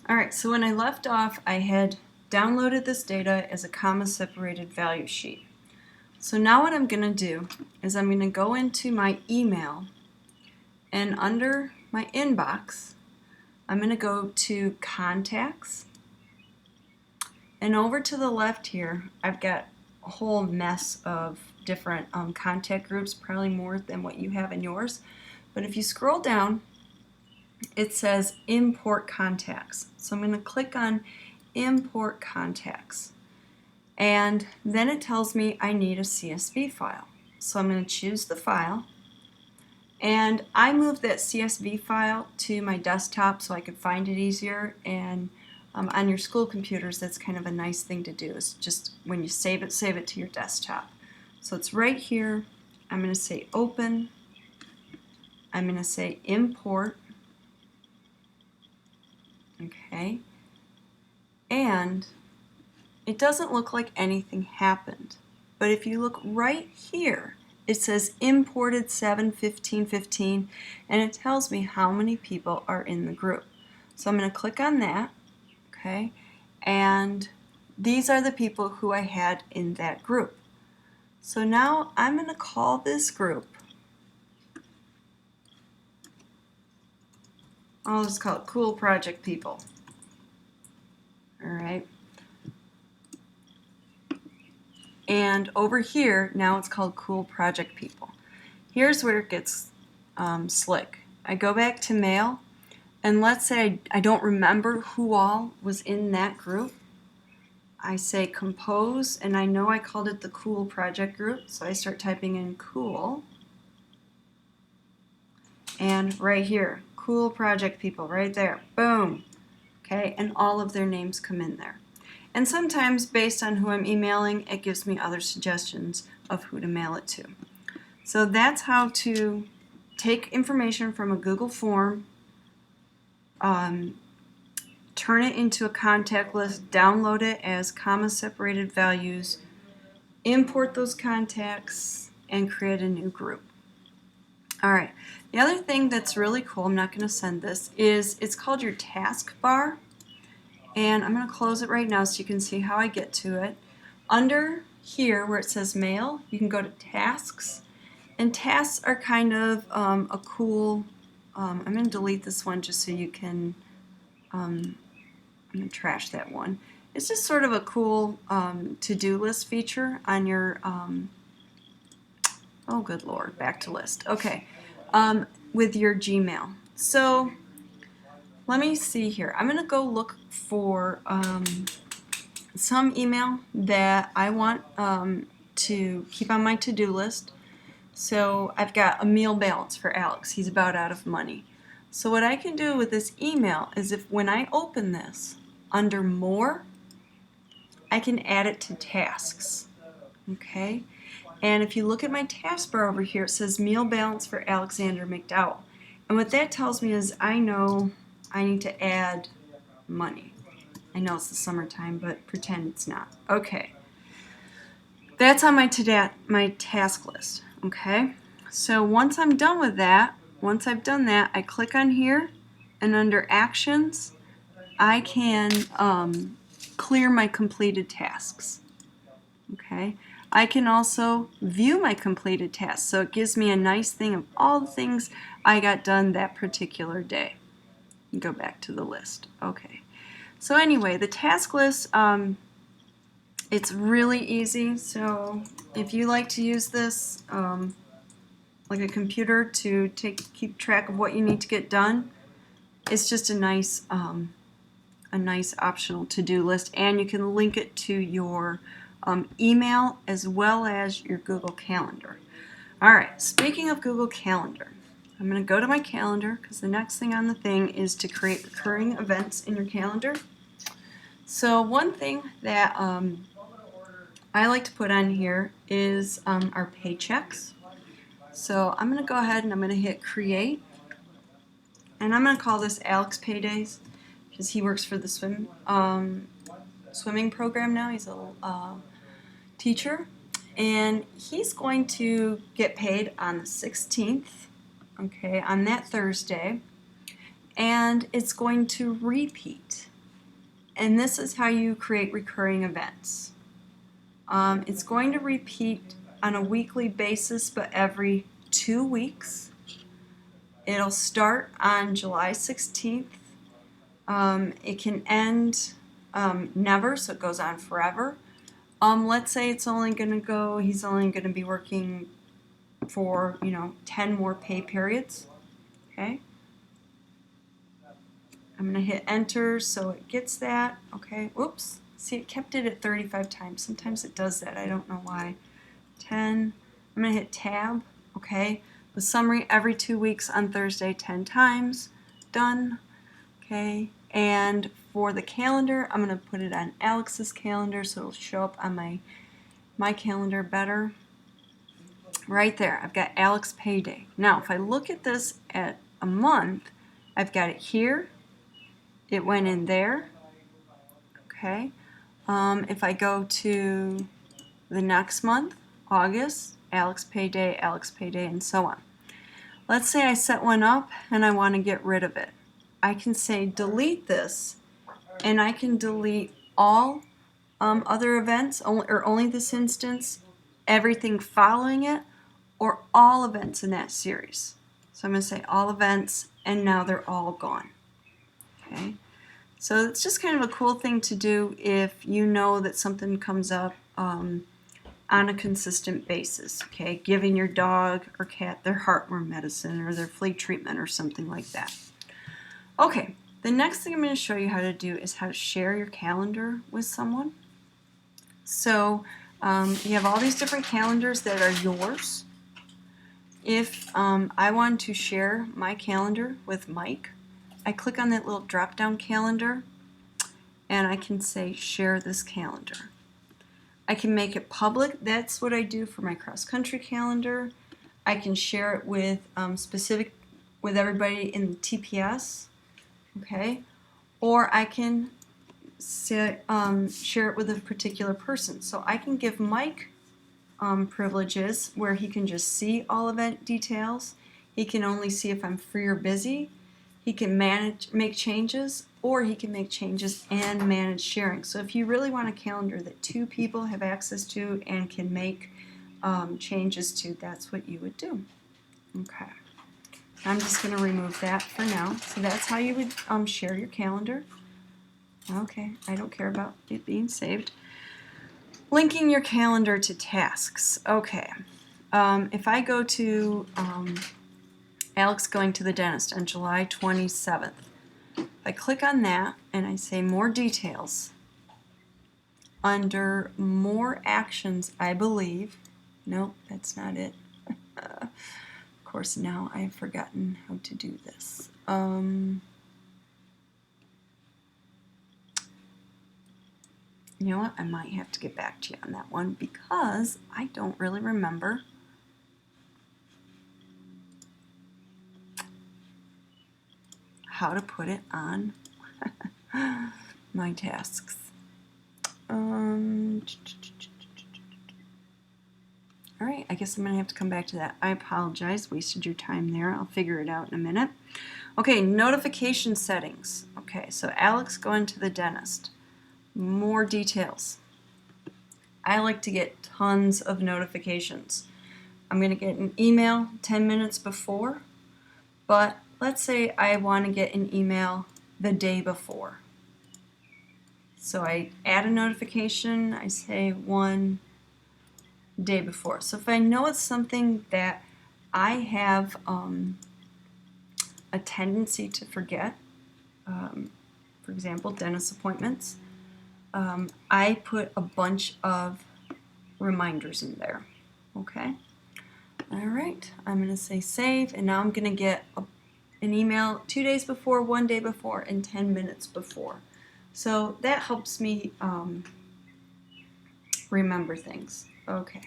Alright, so when I left off, I had downloaded this data as a comma-separated value sheet. So now what I'm going to do is I'm going to go into my email, and under my inbox, I'm going to go to Contacts, and over to the left here, I've got a whole mess of different contact groups, probably more than what you have in yours. But if you scroll down, it says Import Contacts. So I'm going to click on Import Contacts. And then it tells me I need a CSV file. So I'm going to choose the file. And I moved that CSV file to my desktop so I could find it easier. And on your school computers, that's kind of a nice thing to do. Is just when you save it to your desktop. So it's right here. I'm going to say Open. I'm going to say Import. Okay. And it doesn't look like anything happened. But if you look right here, it says imported 7/15/15, and it tells me how many people are in the group. So I'm going to click on that, okay? And these are the people who I had in that group. So now I'm going to call this group, I'll just call it Cool Project People. All right. And over here, now it's called Cool Project People. Here's where it gets slick. I go back to Mail, and let's say I don't remember who all was in that group. I say Compose, and I know I called it the Cool Project Group, so I start typing in Cool. And right here, Cool Project People, right there, boom. Okay, and all of their names come in there. And sometimes, based on who I'm emailing, it gives me other suggestions of who to mail it to. So that's how to take information from a Google form, turn it into a contact list, download it as comma-separated values, import those contacts, and create a new group. All right, the other thing that's really cool, I'm not going to send this, is it's called your taskbar. And I'm going to close it right now so you can see how I get to it. Under here where it says Mail, you can go to Tasks. And tasks are kind of a cool, I'm going to delete this one just so you can, I'm going to trash that one. It's just sort of a cool to-do list feature on your, oh good lord, back to list. Okay, with your Gmail. So let me see here. I'm going to go look for some email that I want to keep on my to-do list. So I've got a meal balance for Alex. He's about out of money. So what I can do with this email is when I open this, under More, I can add it to Tasks. Okay? And if you look at my taskbar over here, it says Meal Balance for Alexander McDowell. And what that tells me is I know I need to add money. I know it's the summertime, but pretend it's not. Okay. That's on my task list. Okay. So once I'm done with that, once I've done that, I click on here, and under Actions, I can clear my completed tasks. Okay. I can also view my completed tasks, so it gives me a nice thing of all the things I got done that particular day. Go back to the list. Okay. So anyway, the task list, it's really easy. So if you like to use this like a computer to keep track of what you need to get done, it's just a nice optional to-do list, and you can link it to your email as well as your Google Calendar. All right. Speaking of Google Calendar, I'm going to go to my calendar because the next thing on the thing is to create recurring events in your calendar. So one thing that I like to put on here is our paychecks. So I'm going to go ahead and I'm going to hit Create. And I'm going to call this Alex Paydays because he works for the swimming program now. He's a teacher. And he's going to get paid on the 16th. Okay, on that Thursday, and it's going to repeat and this is how you create recurring events. It's going to repeat on a weekly basis, but every 2 weeks. It'll start on July 16th. It can end never, so it goes on forever. Let's say it's only going to go, he's only going to be working for, 10 more pay periods. Okay. I'm going to hit enter so it gets that. Okay. Whoops. See, it kept it at 35 times. Sometimes it does that. I don't know why. 10. I'm going to hit tab. Okay. The summary every 2 weeks on Thursday 10 times. Done. Okay. And for the calendar, I'm going to put it on Alex's calendar so it'll show up on my calendar better. Right there, I've got Alex payday. Now, if I look at this at a month, I've got it here. It went in there. Okay. If I go to the next month, August, Alex payday, and so on. Let's say I set one up and I want to get rid of it. I can say delete this, and I can delete all other events, only this instance, everything following it, or all events in that series. So I'm going to say all events, and now they're all gone. Okay. So it's just kind of a cool thing to do if you know that something comes up on a consistent basis. Okay, giving your dog or cat their heartworm medicine or their flea treatment or something like that. Okay, the next thing I'm going to show you how to do is how to share your calendar with someone. So you have all these different calendars that are yours. If I want to share my calendar with Mike, I click on that little drop-down calendar and I can say share this calendar. I can make it public. That's what I do for my cross-country calendar. I can share it with with everybody in the TPS, okay? Or I can share it with a particular person. So I can give Mike privileges where he can just see all event details. He can only see if I'm free or busy. He can make changes, or he can make changes and manage sharing. So if you really want a calendar that 2 people have access to and can make changes to, that's what you would do. Okay. I'm just going to remove that for now. So that's how you would share your calendar. Okay, I don't care about it being saved. Linking your calendar to tasks. Okay. If I go to Alex going to the dentist on July 27th, I click on that and I say more details. Under more actions, I believe. Nope, that's not it. Of course, now I have forgotten how to do this. You know what? I might have to get back to you on that one because I don't really remember. How to put it on my tasks. All right, I guess I'm going to have to come back to that. I apologize, wasted your time there. I'll figure it out in a minute. Okay, notification settings. Okay, so Alex going to the dentist. More details. I like to get tons of notifications. I'm going to get an email 10 minutes before, but let's say I want to get an email the day before. So I add a notification, I say 1 day before. So if I know it's something that I have a tendency to forget, for example, dentist appointments, I put a bunch of reminders in there. Okay? All right, I'm going to say save, and now I'm going to get an email 2 days before, 1 day before, and 10 minutes before. So that helps me remember things. Okay.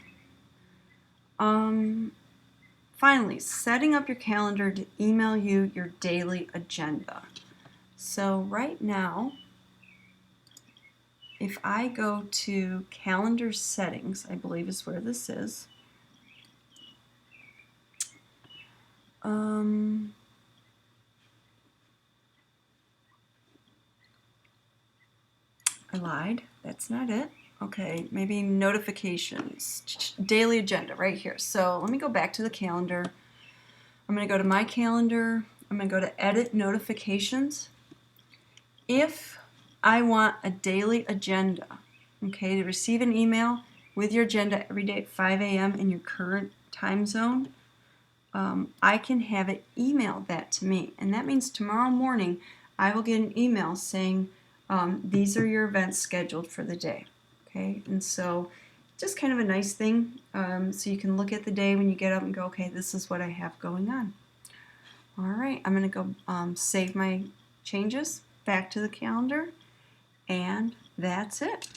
Finally, setting up your calendar to email you your daily agenda. So right now, if I go to calendar settings, I believe is where this is. I lied. That's not it. Okay, maybe notifications, daily agenda right here. So let me go back to the calendar. I'm going to go to my calendar. I'm going to go to edit notifications. If I want a daily agenda, okay, to receive an email with your agenda every day at 5 a.m. in your current time zone, I can have it email that to me. And that means tomorrow morning I will get an email saying these are your events scheduled for the day. Okay, and so just kind of a nice thing, so you can look at the day when you get up and go, okay, this is what I have going on. All right, I'm going to go save my changes back to the calendar, and that's it.